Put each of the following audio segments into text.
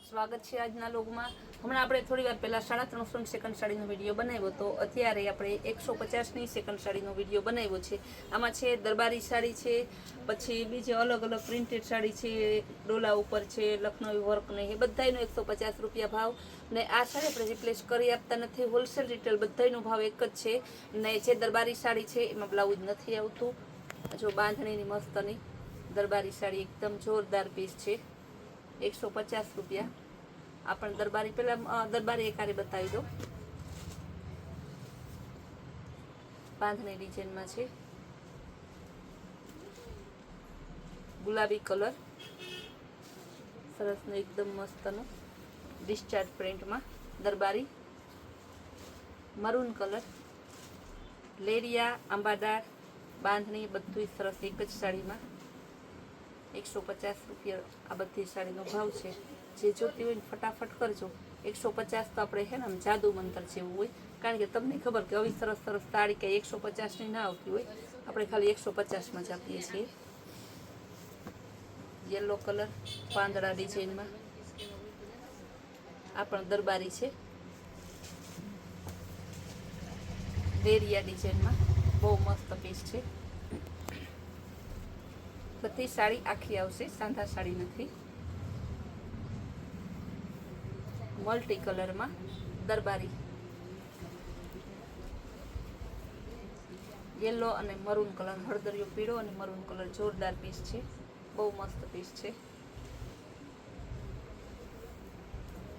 સ્વાગત છે આજના લોગમાં। હમણાં આપણે થોડી વાર પહેલાં 350 સેકન્ડ સાડીનો વિડીયો બનાવ્યો તો અત્યારે આપણે 150ની સેકન્ડ સાડીનો વિડીયો બનાવ્યો છે। આમાં છે દરબારી સાડી છે, પછી બીજી અલગ અલગ પ્રિન્ટેડ સાડી છે, ડોલા ઉપર છે, લખનવી વર્ક ને એ બધાનો 150 રૂપિયા ભાવ। ને આ સાડી આપણે રિપ્લેસ કરી આપતા નથી, હોલસેલ રિટેલ બધાનો ભાવ એક જ છે। ને જે દરબારી સાડી છે એમાં બ્લાઉઝ નથી આવતું। જો બાંધણીની મસ્તની દરબારી સાડી એકદમ જોરદાર પીસ છે, 150 રૂપિયા। આપણે દરબારી પહેલા દરબારી એકારે બતાવી દો। બાંધણી ડિઝાઇનમાં છે, ગુલાબી કલર સરસ ને એકદમ મસ્તનો ડિસ્ચાર્જ પ્રિન્ટમાં દરબારી, મરૂન કલર, લેરિયા, આંબાદાર, બાંધણી બધું સરસ એક જ સાડીમાં 150 રૂપિયા આ બધી સાડીનો ભાવ છે। જે જોતી હોય ને ફટાફટ કરજો। 150 તો આપણે છે ને આમ જાદુ મંતર જેવું હોય, કારણ કે તમને ખબર કે આવી સરસ સરસ સાડી કંઈ 150ની ના આવતી હોય, આપણે ખાલી 150માં જ આપીએ છીએ। યલો કલર પાંદડા ડિઝાઇનમાં આ પણ દરબારી છે, લેરિયા ડિઝાઇનમાં બહુ મસ્ત પીસ છે। બધી સાડી આખી આવશે, સાંધા સાડી નથી। મલ્ટી કલરમાં દરબારી, યેલો અને મરૂન કલર, હળદરિયો પીળો અને મરૂન કલર જોરદાર પીસ છે, બહુ મસ્ત પીસ છે।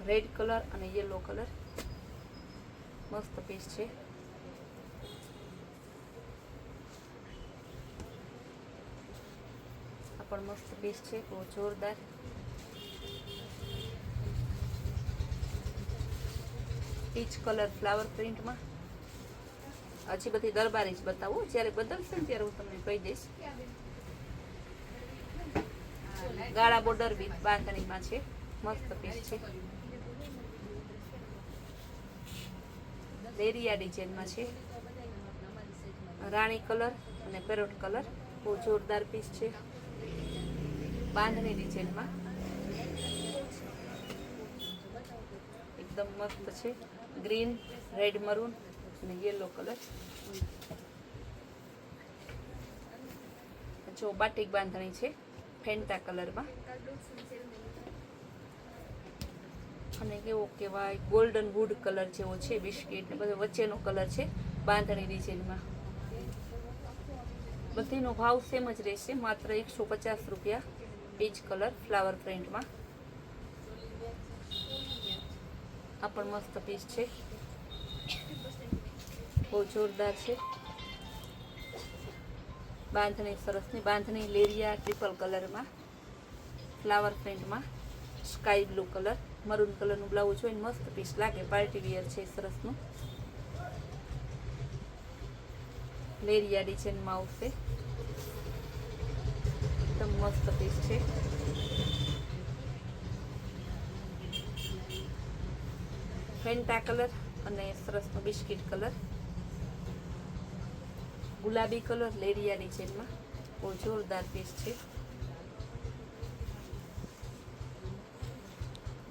રેડ કલર અને યેલો કલર મસ્ત પીસ છે। આ પણ મસ્ત પીસ છે, બહુ જોરદાર। પીચ કલર ફ્લાવર પ્રિન્ટમાં। હજી બધી દરબારી જ બતાવું, જ્યારે બદલશે ને ત્યારે હું તમને કહી દઈશ। ગાળા બોર્ડર વિથ બાંધણીમાં છે, મસ્ત પીસ છે। લેરિયા ડિઝાઇનમાં છે, રાણી કલર અને પેરોટ કલર બહુ જોરદાર પીસ છે। બાંધણી ડિઝાઇનમાં એકદમ મસ્ત છે, ગ્રીન, રેડ, મરૂન અને યેલો કલર। જો બાટિક બાંધણી છે ફેન્ટા કલરમાં, અને કેવો કહેવાય ગોલ્ડન વુડ કલર જેવો છે, બિસ્કિટ ને બધો વચ્ચેનો કલર છે બાંધણી ડિઝાઇનમાં। બધીનો ભાવ સેમ જ રહેશે, માત્ર 150 રૂપિયા। પીચ કલર ફ્લાવર પ્રિન્ટમાં આ પણ મસ્ત પીસ છે, બહુ જોરદાર છે। બાંધણી સરસની બાંધણી, લેરિયા ટ્રિપલ કલરમાં ફ્લાવર પ્રિન્ટમાં સ્કાય બ્લુ કલર, મરૂન કલરનું બ્લાઉઝ હોય ને મસ્ત પીસ લાગે, પાર્ટી વિયર છે સરસનું। લેરિયા ડિઝાઇનમાં આવશે, એકદમ મસ્ત પીસ છે। ફેન્ટા કલર અને સરસનો બિસ્કિટ કલર, ગુલાબી કલર લેરિયા ડિઝાઇનમાં બહુ જોરદાર પીસ છે।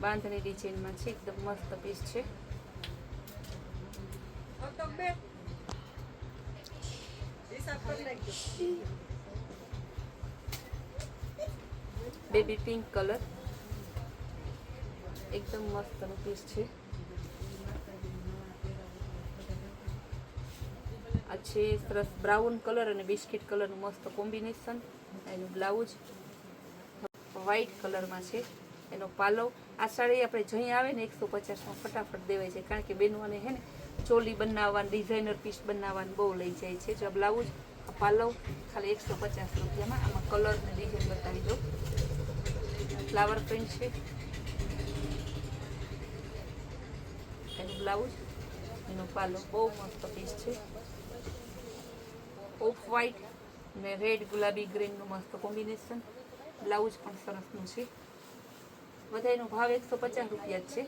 બાંધણી ડિઝાઇનમાં છે, એકદમ મસ્ત પીસ છે। બેબી પિંક કલર એકદમ મસ્તનો પીસ છે। આ છે સરસ બ્રાઉન કલર અને બિસ્કિટ કલરનું મસ્ત કોમ્બિનેશન, એનું બ્લાઉઝ વ્હાઈટ કલરમાં છે, એનો પાલવ। આ સાડી આપણે જઈ આવે ને 150માં ફટાફટ દેવાય છે, કારણ કે બેનોને હે ને ચોલી બનાવવાનું, ડિઝાઇનર પીસ બનાવવાનું બહુ લઈ જાય છે। જો બ્લાઉઝ, આ પાલવ ખાલી 150 રૂપિયામાં। આમાં કલર ને ડિઝાઇન બતાવી દો। ફ્લાવર પ્રિન્ટ છે, એનું બ્લાઉઝ, એનો પાલો બહુ મસ્ત પીસ છે। ઓફ વ્હાઈટ ને રેડ ગુલાબી ગ્રીનનું મસ્ત કોમ્બિનેશન, બ્લાઉઝ પણ સરસનું છે। બધાનો ભાવ 150 રૂપિયા જ છે।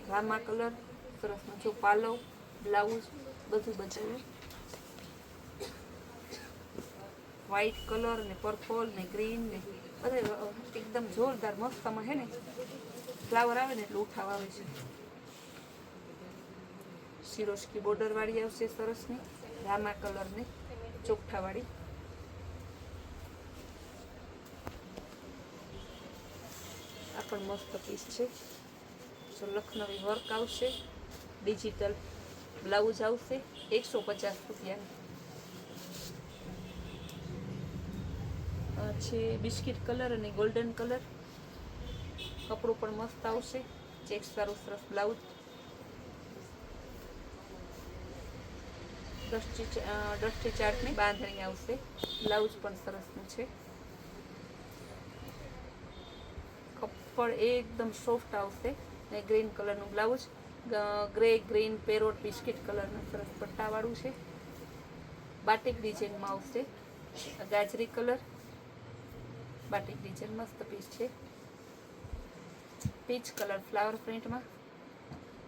રામા કલર સરસનો જો પાલો, બ્લાઉઝ બધું વ્હાઈટ કલર ને પર્પલ ને ગ્રીન ને બધા એકદમ જોરદાર મસ્તમાં હે ને ફ્લાવર આવે ને એટલે ઉઠાવ આવે છે. સિરોસ્કી બોર્ડર વાળી આવશે સરસની, રામા કલરની ચોકઠા વાળી. આ પણ મસ્ત પીસ છે. જો લખનવી વર્ક આવશે, ડિજિટલ બ્લાઉઝ આવશે, 150 રૂપિયાની. છે બિસ્કિટ કલર અને ગોલ્ડન કલર. કપડું પણ મસ્ત આવશે, ચેક્સ વાળું સરસ બ્લાઉઝ. ડસ્ટી ચાર્ટની બાંધણી આવશે, બ્લાઉઝ પણ સરસનું છે. કપડ એકદમ સોફ્ટ આવશે ને ગ્રીન કલરનું blouse, grey green parrot biscuit કલરનું સરસ પટ્ટાવાળું છે. બાટિક ડિઝાઇનમાં આવશે, ગાજરી કલર બાટિક ડિઝાઇન મસ્ત પીસ છે. પીચ કલર ફ્લાવર પ્રિન્ટમાં,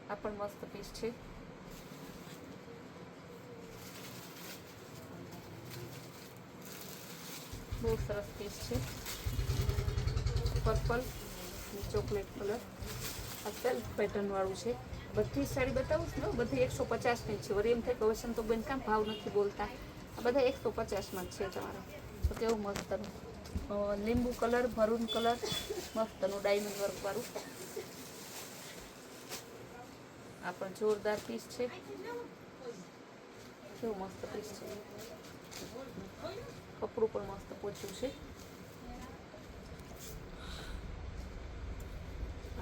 આ પણ મસ્ત પીસ છે. બહુ સરસ પીસ છે. પર્પલ ચોકલેટ કલર, આ સેલ્ફ પેટર્ન વાળું છે. બધી સાડી બતાવું છું ને, બધી 150ની છે. વળી એમ થાય કે વસંત તો બેન કામ ભાવ નથી બોલતા. આ બધા 150માં જ છે તમારે. તો કેવું મસ્તનું લીંબુ કલર, મરૂન કલર, મસ્તનું ડાયમંડ વર્ક વાળું. આ પણ જોરદાર પીસ છે. કેવું મસ્ત પીસ છે. કપડું પણ મસ્ત પોચ્યું છે.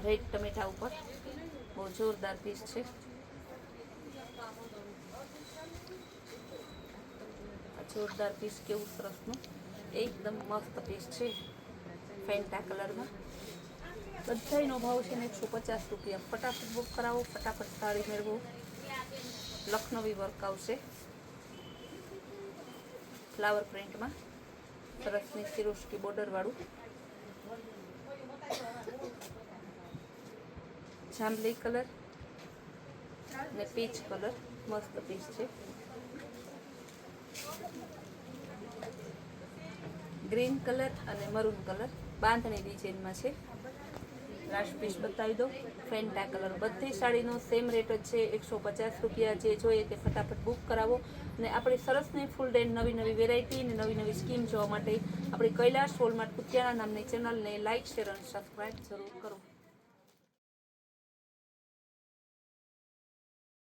રેડ ટમેટા ઉપર બહુ જોરદાર પીસ છે. જોરદાર પીસ, કેવું સરસનું એકદમ મસ્ત પીસ છે. ફેન્ટા કલરમાં બધાનો ભાવ છે ને 150 રૂપિયા. ફટાફટ બુક કરાવો, ફટાફટ સાડી મેળવો. લખનવી વર્ક આવશે ફ્લાવર પ્રિન્ટમાં, સરસની સિરોસ્કી બોર્ડર વાળું. જાંબલી કલર ને પીચ કલર મસ્ત પીસ છે. ગ્રીન કલર અને મરૂન કલર બાંધણી ડિઝાઇનમાં છે. લાસ્ટ પીસ બતાવી દો, ફેન્ટા કલર. બધી સાડીનો સેમ રેટ જ છે, 150 રૂપિયા. જે જોઈએ તે ફટાફટ બુક કરાવો. અને આપણી સરસની ફૂલ ડે નવી નવી વેરાયટી અને નવી નવી સ્કીમ જોવા માટે આપણી કૈલાશ હોલમાર્ટ કુતિયાણા નામની ચેનલને લાઇક, શેર અને સબસ્ક્રાઈબ જરૂર કરો.